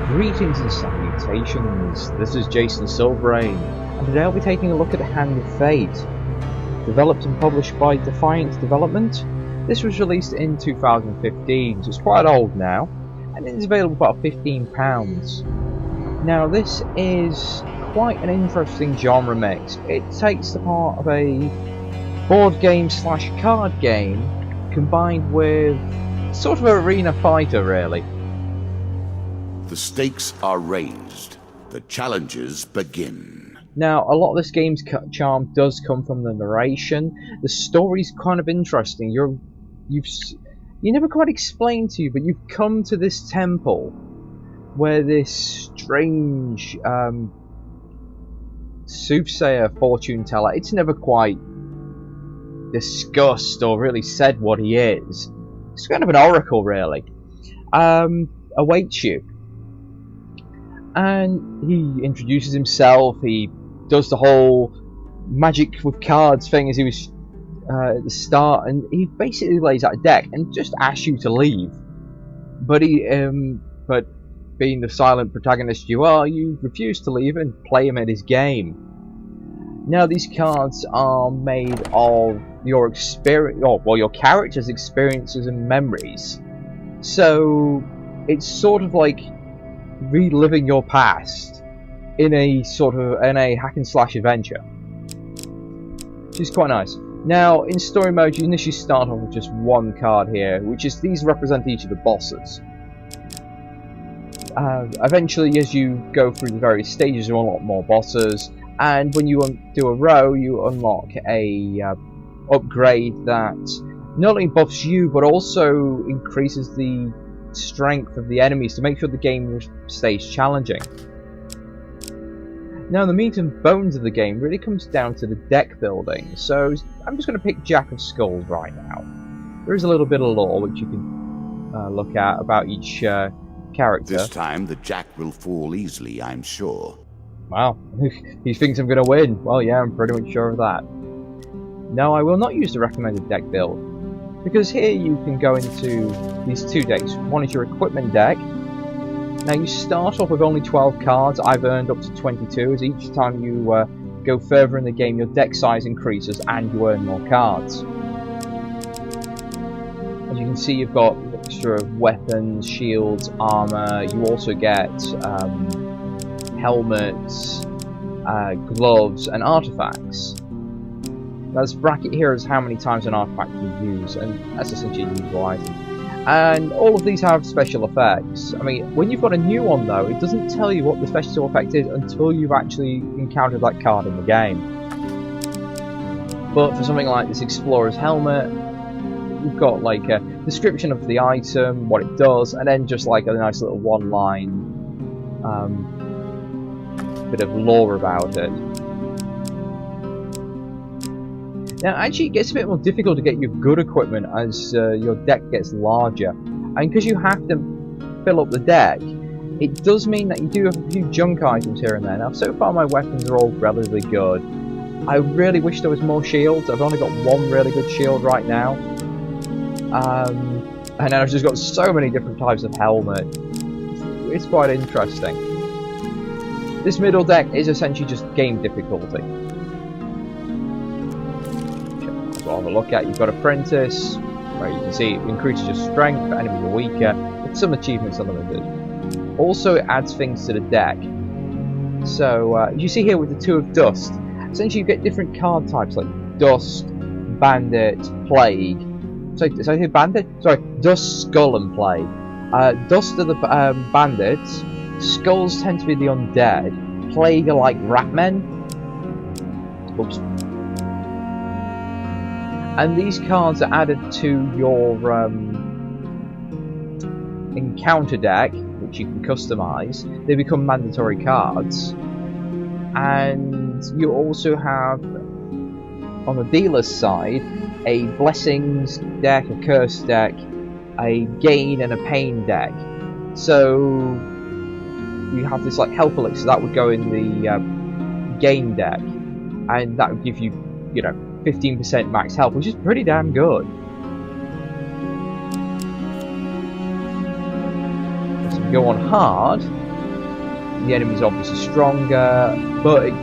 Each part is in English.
Greetings and salutations, this is Jason Silverain, and today I'll be taking a look at Hand of Fate. Developed and published by Defiant Development, this was released in 2015, so it's quite old now, and it is available for about £15. Now this is quite an interesting genre mix. It takes the part of a board game slash card game, combined with sort of an arena fighter really. The stakes are raised. The challenges begin. Now, a lot of this game's charm does come from the narration. The story's kind of interesting. You never quite explained to you, but you've come to this temple where this strange soothsayer, fortune teller. It's never quite discussed or really said what he is. It's kind of an oracle, really. Awaits you. And he introduces himself, he does the whole magic with cards thing as he was at the start, and he basically lays out a deck and just asks you to leave. But but being the silent protagonist you are, you refuse to leave and play him at his game. Now these cards are made of your experience, your character's experiences and memories. So it's sort of like reliving your past in a hack and slash adventure, which is quite nice. Now in story mode you initially start off with just one card here, which is these represent each of the bosses. Eventually, as you go through the various stages, you unlock more bosses, and when you do a row, you unlock a upgrade that not only buffs you but also increases the strength of the enemies to make sure the game stays challenging. Now the meat and bones of the game really comes down to the deck building, so I'm just going to pick Jack of Skulls right now. There is a little bit of lore which you can look at about each character. This time the Jack will fall easily, I'm sure. Wow, he thinks I'm going to win. Well yeah, I'm pretty much sure of that. No, I will not use the recommended deck build, because here you can go into these two decks. One is your equipment deck. Now you start off with only 12 cards. I've earned up to 22, as each time you go further in the game your deck size increases and you earn more cards. As you can see, you've got a mixture of weapons, shields, armor. You also get helmets, gloves and artifacts. Now this bracket here is how many times an artifact you use, and that's essentially a usable item. And all of these have special effects. I mean, when you've got a new one though, it doesn't tell you what the special effect is until you've actually encountered that card in the game. But for something like this Explorer's Helmet, you've got like a description of the item, what it does, and then just like a nice little one-line bit of lore about it. Now actually it gets a bit more difficult to get your good equipment as your deck gets larger, and because you have to fill up the deck, it does mean that you do have a few junk items here and there. Now so far my weapons are all relatively good. I really wish there was more shields. I've only got one really good shield right now, and I've just got so many different types of helmet. It's quite interesting. This middle deck is essentially just game difficulty. Have a look at. You've got Apprentice, where you can see it increases your strength, enemies are weaker, with some achievements unlimited. Also it adds things to the deck. So as you see here with the Two of Dust, essentially you get different card types like Dust, Bandit, Plague. Sorry, Bandit? Sorry, Dust, Skull and Plague. Dust are the bandits, Skulls tend to be the undead, Plague are like rat men. Oops. And these cards are added to your encounter deck, which you can customize. They become mandatory cards. And you also have, on the dealer's side, a Blessings deck, a Curse deck, a Gain and a Pain deck. So you have this like Health Elixir, that would go in the Gain deck. And that would give you, 15% max health, which is pretty damn good. So if you go on hard, the enemy's obviously stronger, but it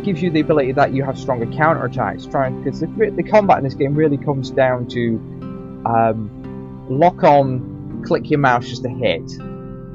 gives you the ability that you have stronger counterattacks. Because the combat in this game really comes down to lock on, click your mouse just to hit,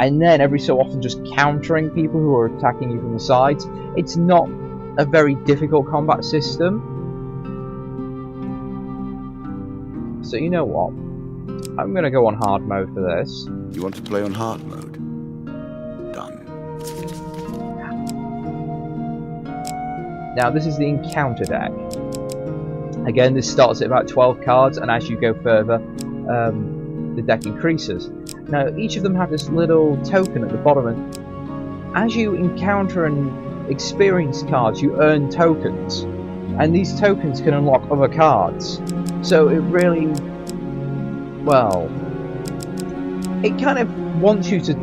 and then every so often just countering people who are attacking you from the sides. It's not a very difficult combat system. So you know what? I'm going to go on hard mode for this. You want to play on hard mode? Done. Now this is the encounter deck. Again, this starts at about 12 cards, and as you go further, the deck increases. Now each of them have this little token at the bottom, and as you encounter and experience cards, you earn tokens, and these tokens can unlock other cards. So it really, well, it kind of wants you to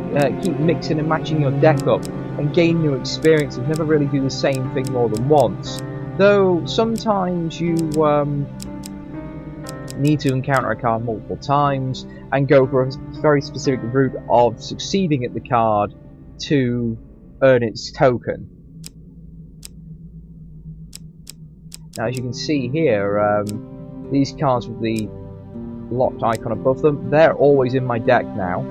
keep mixing and matching your deck up and gain new experience and never really do the same thing more than once. Though sometimes you need to encounter a card multiple times and go for a very specific route of succeeding at the card to earn its token. Now as you can see here, these cards with the locked icon above them, they're always in my deck now.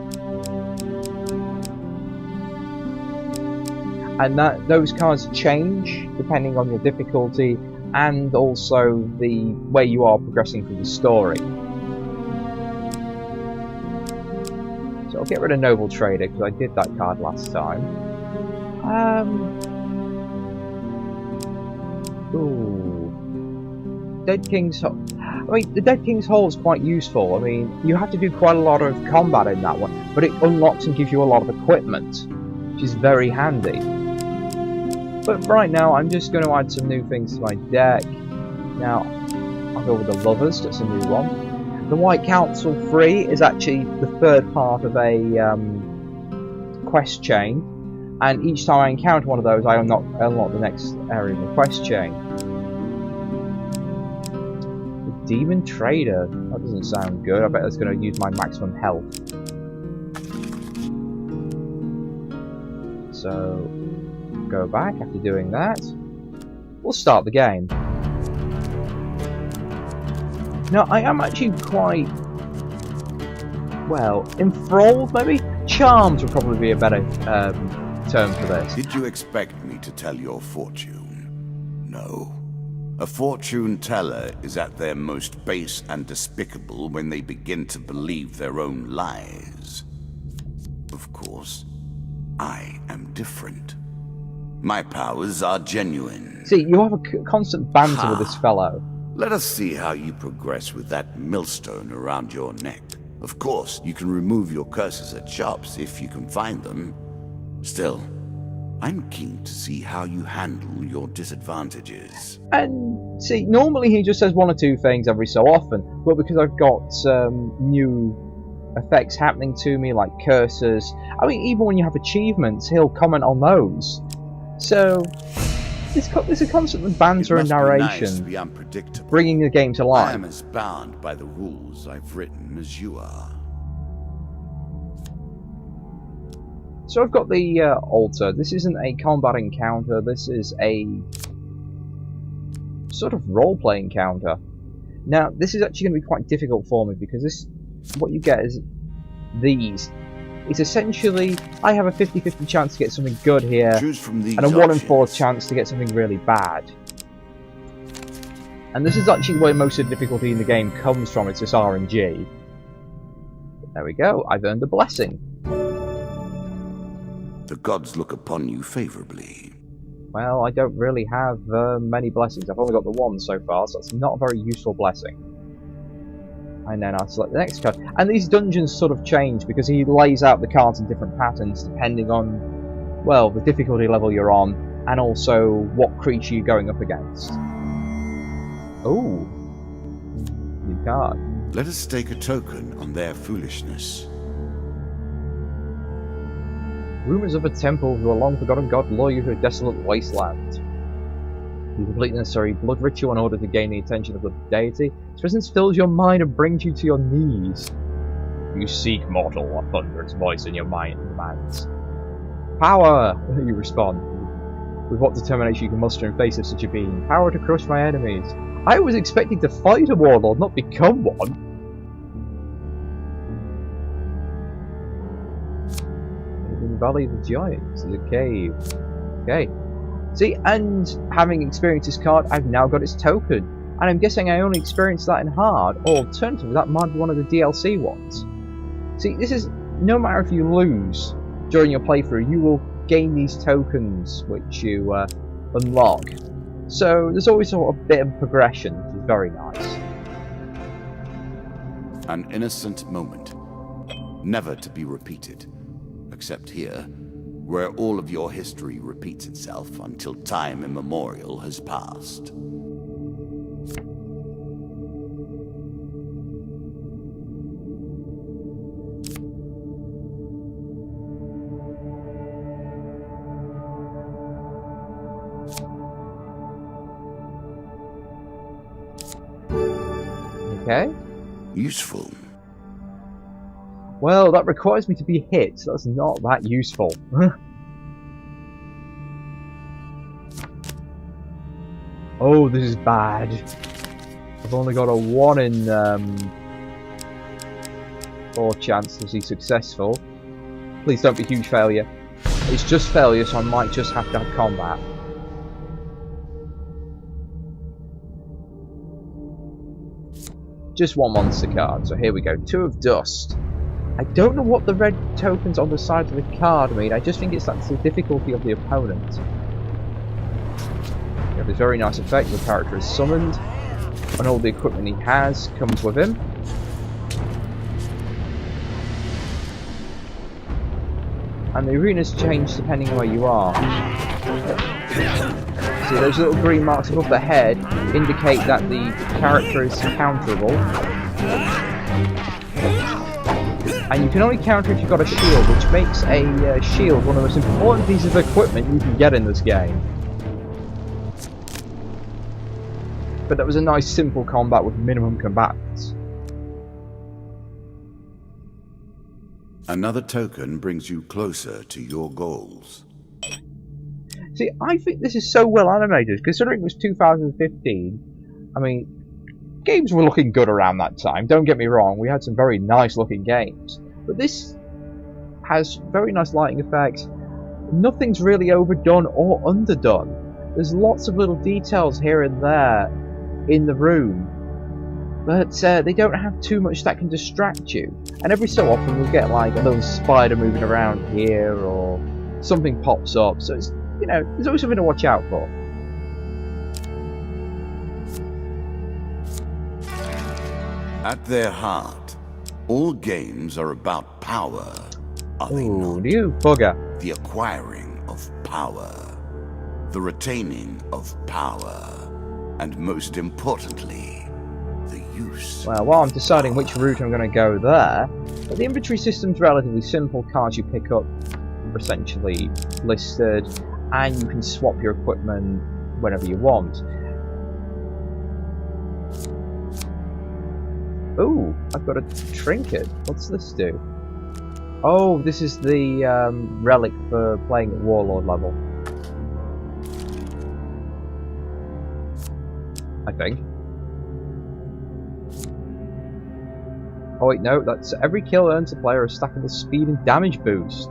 And those cards change depending on your difficulty and also the way you are progressing through the story. So I'll get rid of Noble Trader because I did that card last time. Dead King's Hall. I mean, the Dead King's Hall is quite useful. I mean, you have to do quite a lot of combat in that one, but it unlocks and gives you a lot of equipment, which is very handy. But right now, I'm just going to add some new things to my deck. Now, I'll go with the Lovers, that's a new one. The White Council 3 is actually the third part of a quest chain, and each time I encounter one of those, I unlock the next area of the quest chain. Demon Trader. That doesn't sound good. I bet that's going to use my maximum health. So, go back after doing that. We'll start the game. Now, I am actually quite, well, enthralled maybe? Charmed would probably be a better term for this. Did you expect me to tell your fortune? No. A fortune teller is at their most base and despicable when they begin to believe their own lies. Of course, I am different. My powers are genuine. See, you have a constant banter with this fellow. Let us see how you progress with that millstone around your neck. Of course, you can remove your curses at shops if you can find them. Still, I'm keen to see how you handle your disadvantages. And see, normally he just says one or two things every so often, but because I've got new effects happening to me, like curses, I mean, even when you have achievements, he'll comment on those. So, there's a constant banter and narration, nice unpredictable. Bringing the game to life. I am as bound by the rules I've written as you are. So I've got the altar. This isn't a combat encounter, this is a sort of role-play encounter. Now, this is actually going to be quite difficult for me because what you get is these. It's essentially, I have a 50-50 chance to get something good here, and a 1 in 4 chance to get something really bad. And this is actually where most of the difficulty in the game comes from, it's this RNG. There we go, I've earned a blessing. The gods look upon you favorably. Well, I don't really have many blessings. I've only got the one so far, so that's not a very useful blessing. And then I'll select the next card. And these dungeons sort of change because he lays out the cards in different patterns depending on, well, the difficulty level you're on and also what creature you're going up against. Ooh. New card. Let us stake a token on their foolishness. Rumors of a temple to a long-forgotten god lure you to a desolate wasteland. You complete the necessary blood ritual in order to gain the attention of the deity. Its presence fills your mind and brings you to your knees. You seek mortal, a thunderous voice in your mind demands. Power! You respond. With what determination you can muster in face of such a being. Power to crush my enemies. I was expecting to fight a warlord, not become one. In the Valley of the Giants, there's a cave. Okay. See, and having experienced this card, I've now got its token. And I'm guessing I only experienced that in hard, or alternatively, that might be one of the DLC ones. See, this is, no matter if you lose during your playthrough, you will gain these tokens which you unlock. So there's always sort of a bit of progression, which is very nice. An innocent moment, never to be repeated, except here, where all of your history repeats itself until time immemorial has passed. Okay. Useful. Well, that requires me to be hit, so that's not that useful. Oh, this is bad. I've only got a 1 in 4 chance to be successful. Please don't be huge failure. It's just failure, so I might just have to have combat. Just 1 monster card, so here we go. 2 of Dust. I don't know what the red tokens on the side of the card mean. I just think it's that's the difficulty of the opponent. You have this very nice effect. The character is summoned, and all the equipment he has comes with him. And the arenas change depending on where you are. See, those little green marks above the head indicate that the character is counterable. And you can only counter if you've got a shield, which makes a shield one of the most important pieces of equipment you can get in this game. But that was a nice simple combat with minimum combatants. Another token brings you closer to your goals. See, I think this is so well animated, considering it was 2015. I mean, games were looking good around that time, don't get me wrong, we had some very nice looking games. But this has very nice lighting effects. Nothing's really overdone or underdone. There's lots of little details here and there in the room, but they don't have too much that can distract you. And every so often we'll get like a little spider moving around here, or something pops up, so it's, you know, there's always something to watch out for. At their heart, all games are about power, are they Ooh, not? you bugger. The acquiring of power, the retaining of power, and most importantly, the use. Well, while I'm deciding which route I'm going to go there, the inventory system's relatively simple. Cards you pick up are essentially listed, and you can swap your equipment whenever you want. Ooh, I've got a trinket. What's this do? Oh, this is the relic for playing at Warlord level, I think. Oh wait, no, that's every kill earns the player a stackable speed and damage boost.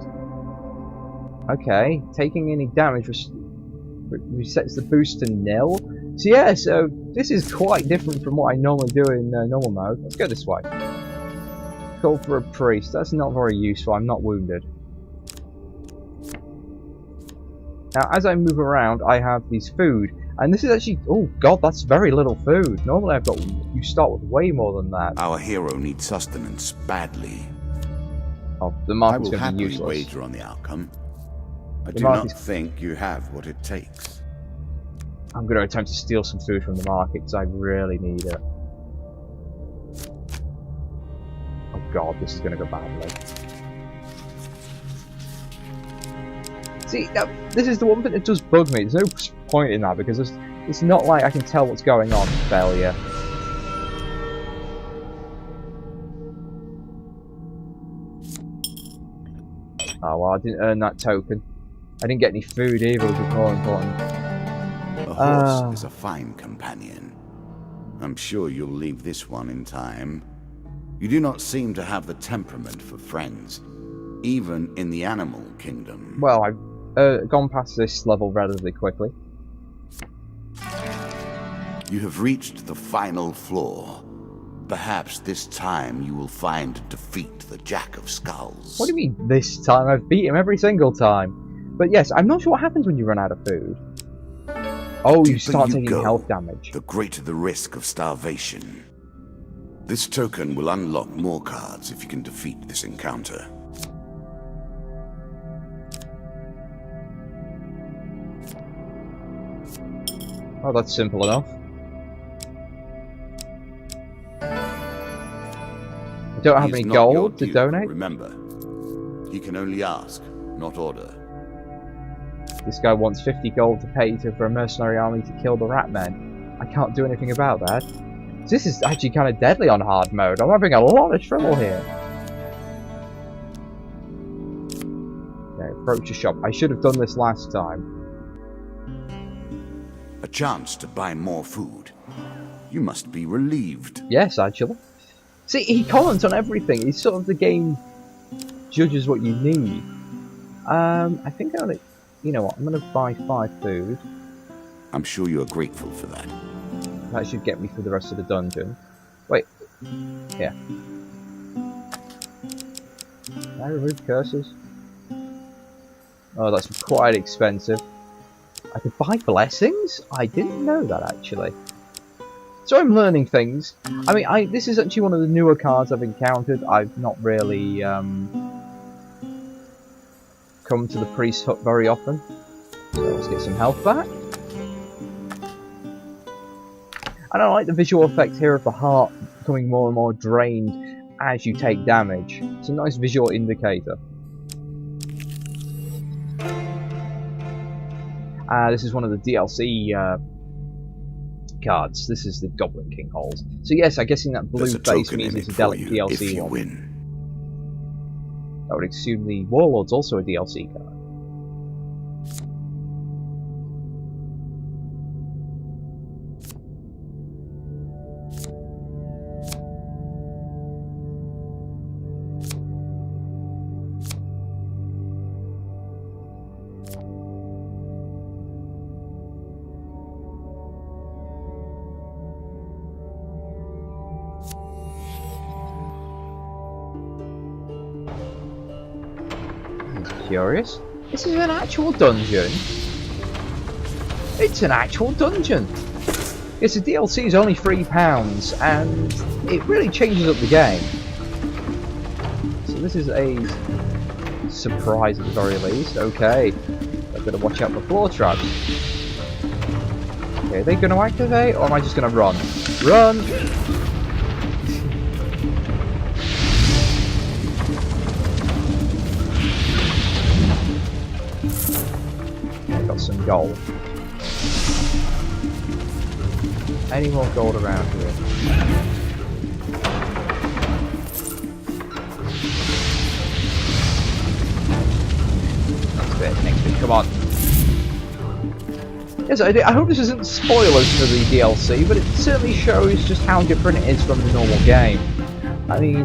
Okay, taking any damage resets the boost to nil. So yeah, so this is quite different from what I normally do in normal mode. Let's go this way. Call for a priest. That's not very useful. I'm not wounded. Now, as I move around, I have these food, and this is actually, oh god, that's very little food. Normally, you start with way more than that. Our hero needs sustenance badly. Oh, the market's I will going to be happily useless. wager on the outcome. I The do not market's- think you have what it takes. I'm going to attempt to steal some food from the market because I really need it. Oh god, this is going to go badly. See, now, this is the one thing that does bug me. There's no point in that because it's not like I can tell what's going on. Failure. Oh well, I didn't earn that token. I didn't get any food either, which was more important. A horse is a fine companion. I'm sure you'll leave this one in time. You do not seem to have the temperament for friends, even in the animal kingdom. Well, I've gone past this level relatively quickly. You have reached the final floor. Perhaps this time you will find and defeat the Jack of Skulls. What do you mean this time? I've beat him every single time. But yes, I'm not sure what happens when you run out of food. Oh, you start taking health damage. The greater the risk of starvation. This token will unlock more cards if you can defeat this encounter. Oh, that's simple enough. I don't have any gold to donate. Remember, he can only ask, not order. This guy wants 50 gold to pay for a mercenary army to kill the rat men. I can't do anything about that. This is actually kind of deadly on hard mode. I'm having a lot of trouble here. Okay, approach the shop. I should have done this last time. A chance to buy more food. You must be relieved. Yes, actually. See, he comments on everything. He's sort of the game judges what you need. I think I'm gonna, you know what? I'm gonna buy 5 food. I'm sure you are grateful for that. That should get me through the rest of the dungeon. Wait, yeah. Can I remove curses? Oh, that's quite expensive. I could buy blessings? I didn't know that actually. So I'm learning things. I mean, this is actually one of the newer cards I've encountered. I've not really come to the priest's hut very often. So let's get some health back. And I like the visual effect here of the heart becoming more and more drained as you take damage. It's a nice visual indicator. This is one of the DLC cards. This is the Goblin King holds. So yes, I'm guessing that blue face means it's a DLC one. Win. I would assume the Warlord's also a DLC card. Curious. This is an actual dungeon. It's an actual dungeon. Yes, the DLC is only £3, and it really changes up the game. So this is a surprise at the very least. Okay, I've got to watch out for floor traps. Okay, are they going to activate, or am I just going to run? Run! Some gold. Any more gold around here? Next bit, come on. Yes, I hope this isn't spoilers for the DLC, but it certainly shows just how different it is from the normal game. I mean,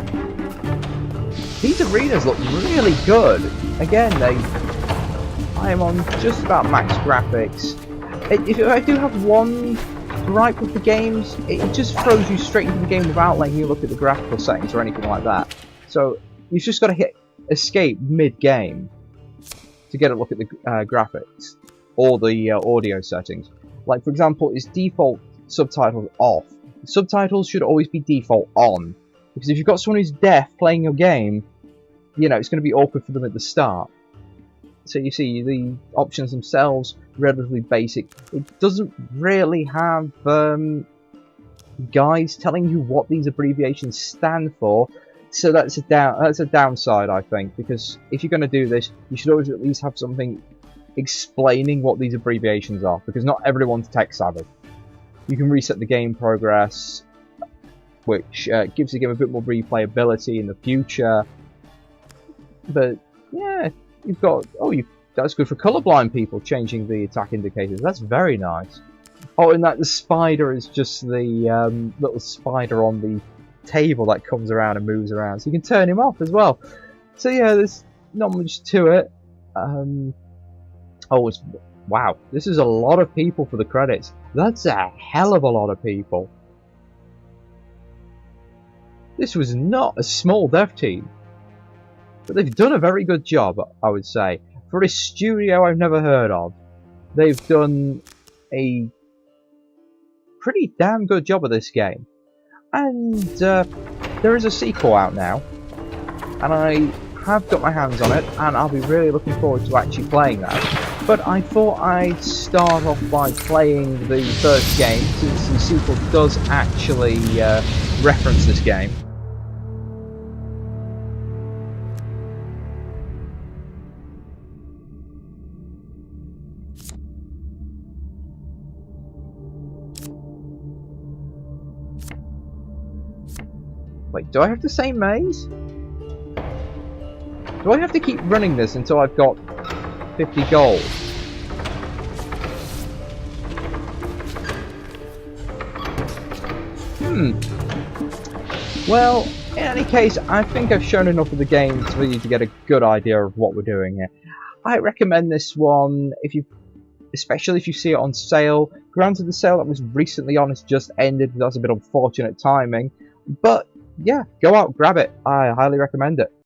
these arenas look really good. Again, I am on just about max graphics. If I do have one gripe with the games, it just throws you straight into the game without letting you look at the graphical settings or anything like that. So you've just got to hit escape mid-game to get a look at the graphics or the audio settings. Like for example, is default subtitles off? Subtitles should always be default on, because if you've got someone who's deaf playing your game, you know, it's going to be awkward for them at the start. So you see, the options themselves, relatively basic. It doesn't really have guides telling you what these abbreviations stand for. So that's a downside, I think, because if you're going to do this, you should always at least have something explaining what these abbreviations are, because not everyone's tech savvy. You can reset the game progress, which gives the game a bit more replayability in the future. But yeah, you've got, that's good for colourblind people, changing the attack indicators. That's very nice. Oh, and that the spider is just the little spider on the table that comes around and moves around, so you can turn him off as well. So yeah, there's not much to it. Wow, this is a lot of people for the credits. That's a hell of a lot of people. This was not a small dev team, but they've done a very good job, I would say. For a studio I've never heard of, they've done a pretty damn good job of this game. And there is a sequel out now, and I have got my hands on it, and I'll be really looking forward to actually playing that. But I thought I'd start off by playing the first game, since the sequel does actually reference this game. Wait, do I have the same maze? Do I have to keep running this until I've got 50 gold? Well, in any case, I think I've shown enough of the game for you to get a good idea of what we're doing here. I recommend this one, especially if you see it on sale. Granted, the sale that was recently on has just ended. That's a bit unfortunate timing. But yeah, go out, grab it. I highly recommend it.